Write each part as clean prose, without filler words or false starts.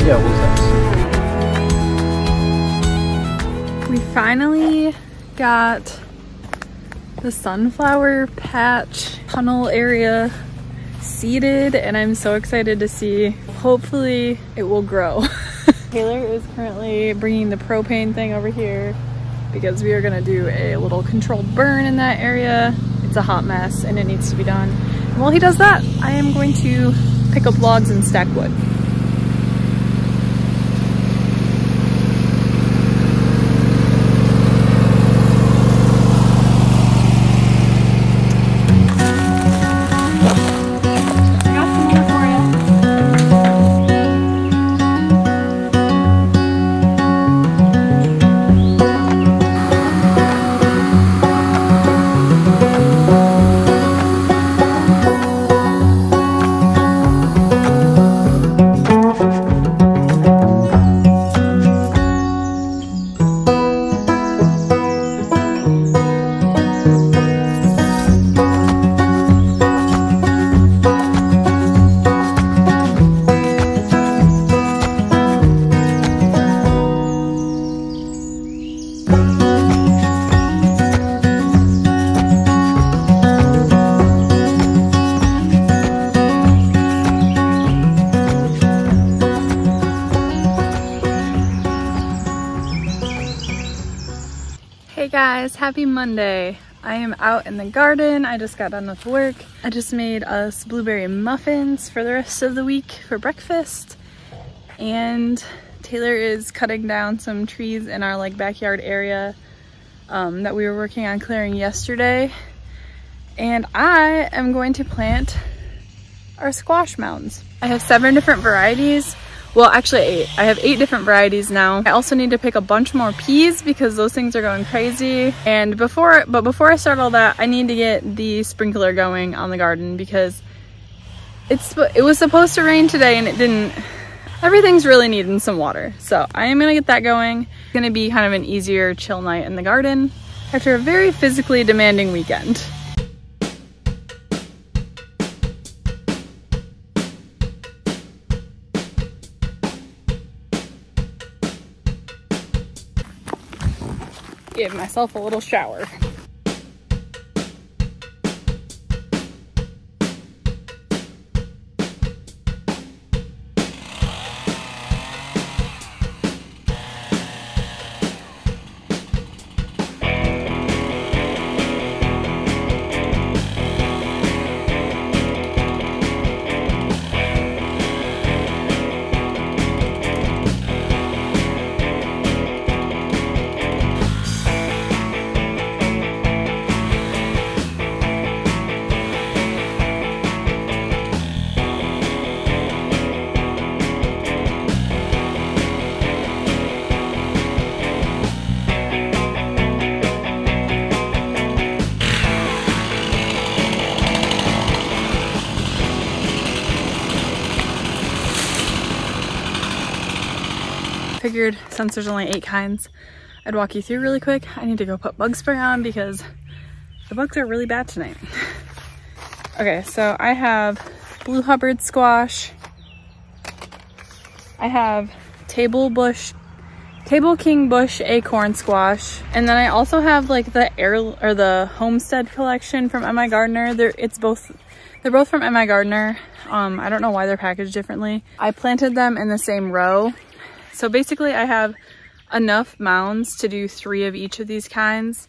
Yeah, we'll test. We finally got the sunflower patch tunnel area seeded, and I'm so excited to see. Hopefully it will grow. Taylor is currently bringing the propane thing over here because we are gonna do a little controlled burn in that area. It's a hot mess and it needs to be done. And while he does that, I am going to pick up logs and stack wood. Hey guys, happy Monday. I am out in the garden. I just got done with work. I just made us blueberry muffins for the rest of the week for breakfast. And Taylor is cutting down some trees in our backyard area that we were working on clearing yesterday. And I am going to plant our squash mounds. I have 7 different varieties. Well, actually 8. I have 8 different varieties now. I also need to pick a bunch more peas because those things are going crazy. And before I start all that, I need to get the sprinkler going on the garden because it was supposed to rain today and it didn't. Everything's really needing some water. So I am gonna get that going. It's gonna be kind of an easier, chill night in the garden after a very physically demanding weekend. Give myself a little shower. Figured since there's only 8 kinds, I'd walk you through really quick. I need to go put bug spray on because the bugs are really bad tonight. Okay, so I have blue Hubbard squash. I have table king bush acorn squash, and then I also have the Homestead collection from M.I. Gardner. They're both from M.I. Gardner. I don't know why they're packaged differently. I planted them in the same row. So basically I have enough mounds to do 3 of each of these kinds,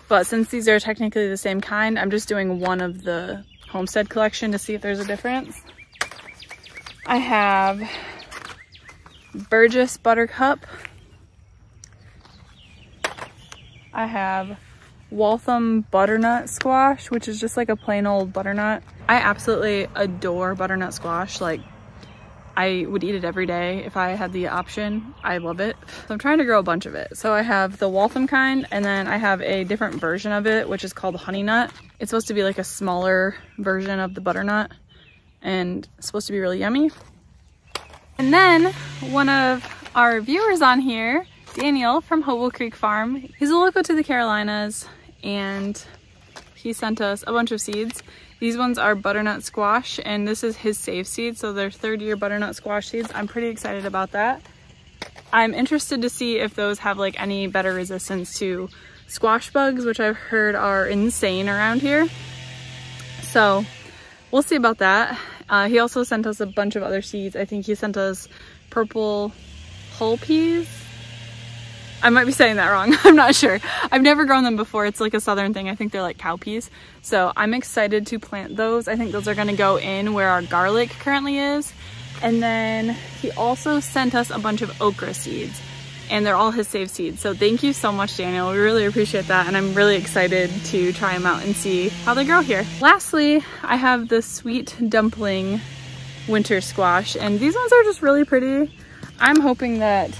but since these are technically the same kind, I'm just doing one of the Homestead collection to see if there's a difference. I have Burgess buttercup. I have Waltham butternut squash, which is just like a plain old butternut. I absolutely adore butternut squash. I would eat it every day if I had the option. I love it. So I'm trying to grow a bunch of it. So I have the Waltham kind, and then I have a different version of it, which is called honey nut. It's supposed to be like a smaller version of the butternut and it's supposed to be really yummy. And then one of our viewers on here, Daniel from Hopewell Creek Farm, he's a local to the Carolinas and he sent us a bunch of seeds. These ones are butternut squash, and this is his save seed, so they're 3rd-year butternut squash seeds. I'm pretty excited about that. I'm interested to see if those have like any better resistance to squash bugs, which I've heard are insane around here. So we'll see about that. He also sent us a bunch of other seeds. I think he sent us purple hull peas. I might be saying that wrong. I'm not sure. I've never grown them before. It's like a southern thing. I think they're like cow peas. So I'm excited to plant those. I think those are going to go in where our garlic currently is. And then he also sent us a bunch of okra seeds, and they're all his save seeds. So thank you so much, Daniel. We really appreciate that. And I'm really excited to try them out and see how they grow here. Lastly, I have the sweet dumpling winter squash, and these ones are just really pretty. I'm hoping that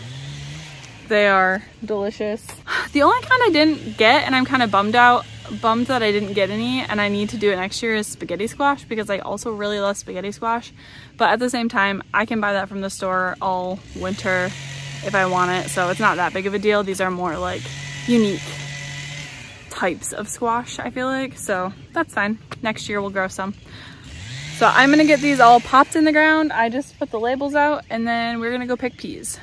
they are delicious. The only kind I didn't get, and I'm kind of bummed that I didn't get any, and I need to do it next year, is spaghetti squash, because I also really love spaghetti squash. But at the same time, I can buy that from the store all winter if I want it, so it's not that big of a deal. These are more like unique types of squash, I feel like, so that's fine. Next year we'll grow some. So I'm gonna get these all popped in the ground. I just put the labels out, and then we're gonna go pick peas.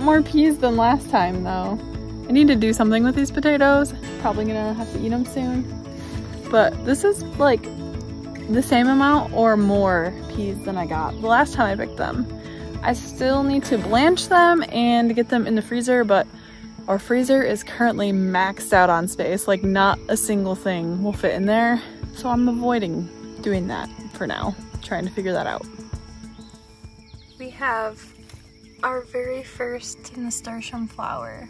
More peas than last time though. I need to do something with these potatoes. Probably gonna have to eat them soon. But this is like the same amount or more peas than I got the last time I picked them. I still need to blanch them and get them in the freezer, but our freezer is currently maxed out on space. Like not a single thing will fit in there. So I'm avoiding doing that for now, trying to figure that out. We have our very first nasturtium flower.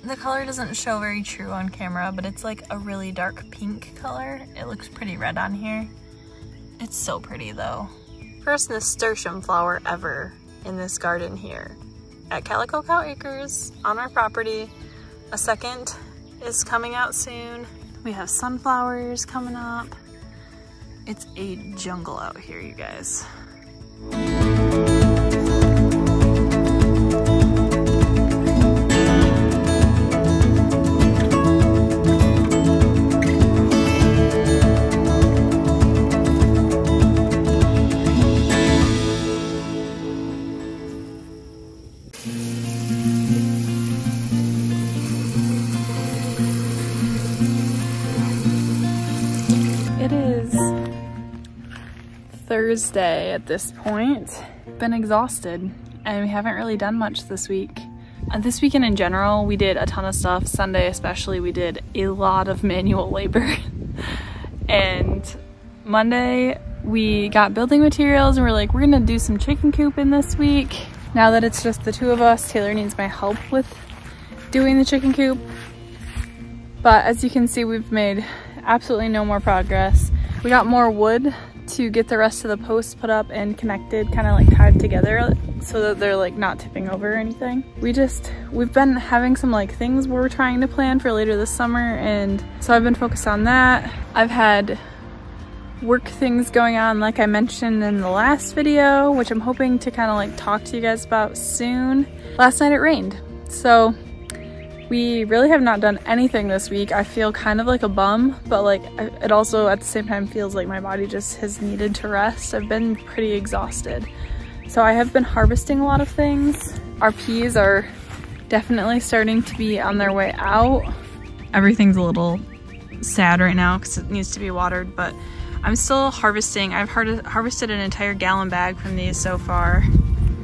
The color doesn't show very true on camera, but it's like a really dark pink color. It looks pretty red on here. It's so pretty though. First nasturtium flower ever in this garden here at Calico Cow Acres on our property. A second is coming out soon. We have sunflowers coming up. It's a jungle out here, you guys. Thursday at this point. Been exhausted and we haven't really done much this week. This weekend in general, we did a ton of stuff. Sunday especially, we did a lot of manual labor. And Monday we got building materials and we're like, we're gonna do some chicken coop in this week. Now that it's just the two of us, Taylor needs my help with doing the chicken coop. But as you can see, we've made absolutely no more progress. We got more wood to get the rest of the posts put up and connected, kind of like tied together so that they're like not tipping over or anything. We've been having some like things we're trying to plan for later this summer, and so I've been focused on that. I've had work things going on like I mentioned in the last video, which I'm hoping to kind of like talk to you guys about soon. Last night it rained, so we really have not done anything this week. I feel kind of like a bum, but like it also at the same time feels like my body just has needed to rest. I've been pretty exhausted. So I have been harvesting a lot of things. Our peas are definitely starting to be on their way out. Everything's a little sad right now because it needs to be watered, but I'm still harvesting. I've harvested an entire gallon bag from these so far.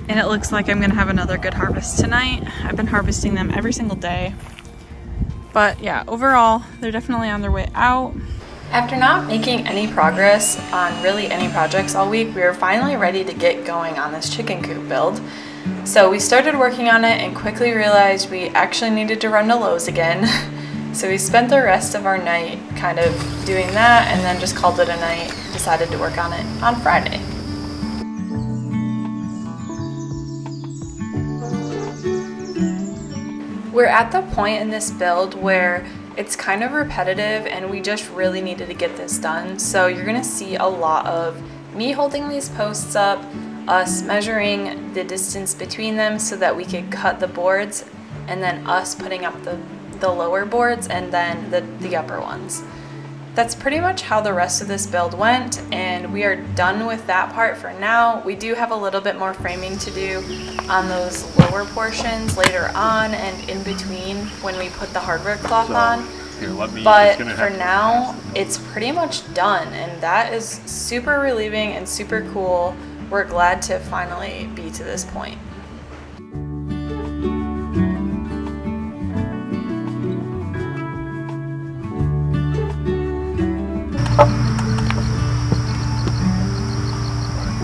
And it looks like I'm gonna have another good harvest tonight. I've been harvesting them every single day. But yeah, overall, they're definitely on their way out. After not making any progress on really any projects all week, we were finally ready to get going on this chicken coop build. So we started working on it and quickly realized we actually needed to run to Lowe's again. So we spent the rest of our night kind of doing that and then just called it a night, decided to work on it on Friday. We're at the point in this build where it's kind of repetitive and we just really needed to get this done. So you're gonna see a lot of me holding these posts up, us measuring the distance between them so that we could cut the boards, and then us putting up the lower boards and then the upper ones. That's pretty much how the rest of this build went, and we are done with that part for now. We do have a little bit more framing to do on those lower portions later on and in between when we put the hardware cloth on. But for now, it's pretty much done, and that is super relieving and super cool. We're glad to finally be to this point.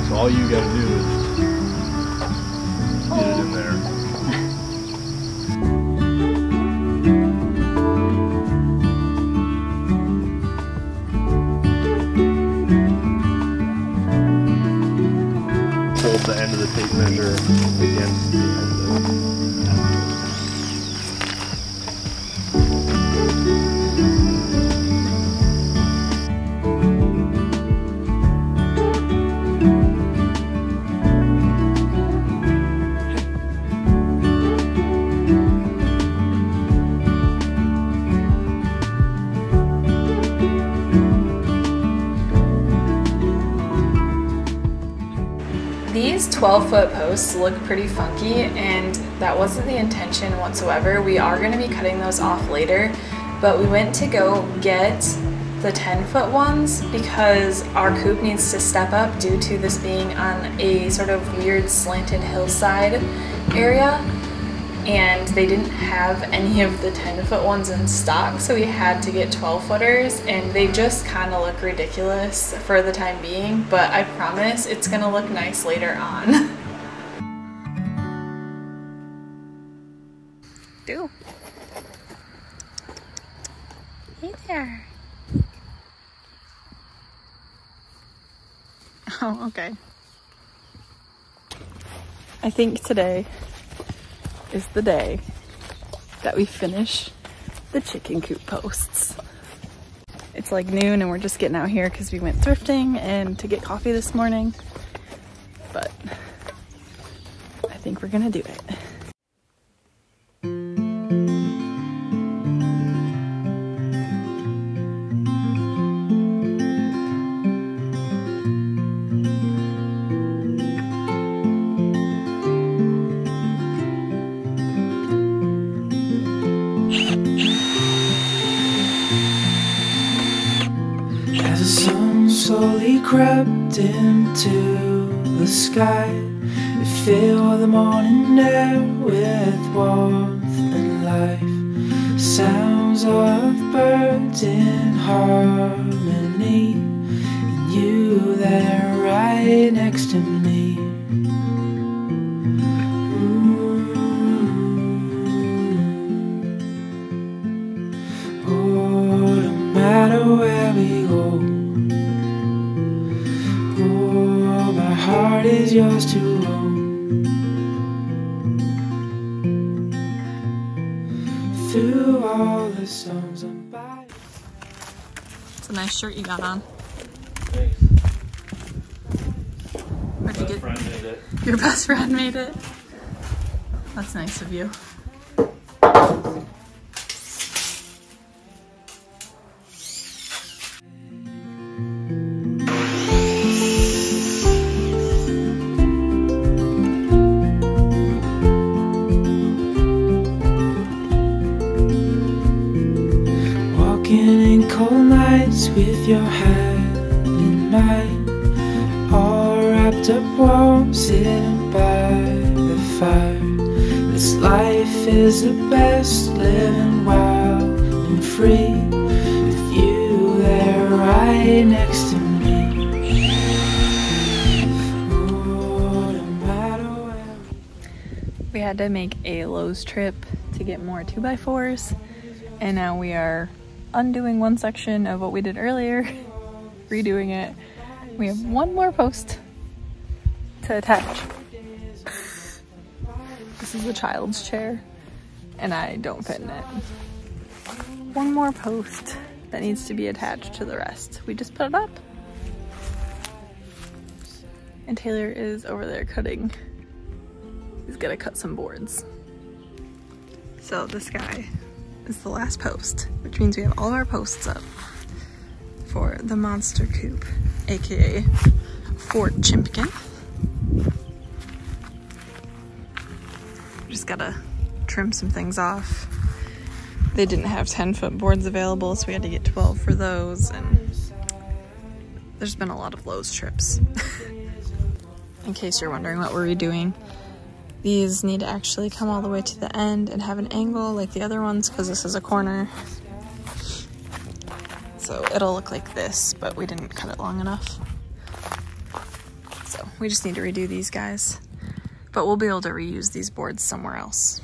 So all you gotta do is get it in there. Hold the end of the tape measure against the end of the These 12-foot posts look pretty funky, and that wasn't the intention whatsoever. We are going to be cutting those off later, but we went to go get the 10-foot ones because our coop needs to step up due to this being on a sort of weird slanted hillside area, and they didn't have any of the 10-foot ones in stock, so we had to get 12-footers, and they just kind of look ridiculous for the time being, but I promise it's gonna look nice later on. Do. Hey there. Oh, okay. I think today is the day that we finish the chicken coop posts. It's like noon and we're just getting out here because we went thrifting and to get coffee this morning, but I think we're gonna do it. As the sun slowly crept into the sky, it filled the morning air with warmth and life. Sound songs of birds in harmony, and you there right next to me. Oh, no matter where we go, oh, my heart is yours to hold. Through all the songs I'm by. It's a nice shirt you got on. Thanks. Where'd you get? Friend made it. Your best friend made it. That's nice of you. In cold nights with your hand in mine, all wrapped up warm, sitting by the fire. This life is the best, living wild and free, with you there right next to me. Oh, no matter where. We had to make a Lowe's trip to get more 2x4s, and now we are undoing one section of what we did earlier, redoing it. We have one more post to attach. This is the child's chair, and I don't fit in it. One more post that needs to be attached to the rest. We just put it up. And Taylor is over there cutting. He's gonna cut some boards. So this guy is the last post, which means we have all of our posts up for the monster coop, aka Fort Chimpkin. Just gotta trim some things off. They didn't have 10-foot boards available, so we had to get 12 for those, and there's been a lot of Lowe's trips. In case you're wondering what we're redoing, these need to actually come all the way to the end and have an angle like the other ones, because this is a corner. So it'll look like this, but we didn't cut it long enough. So we just need to redo these guys. But we'll be able to reuse these boards somewhere else.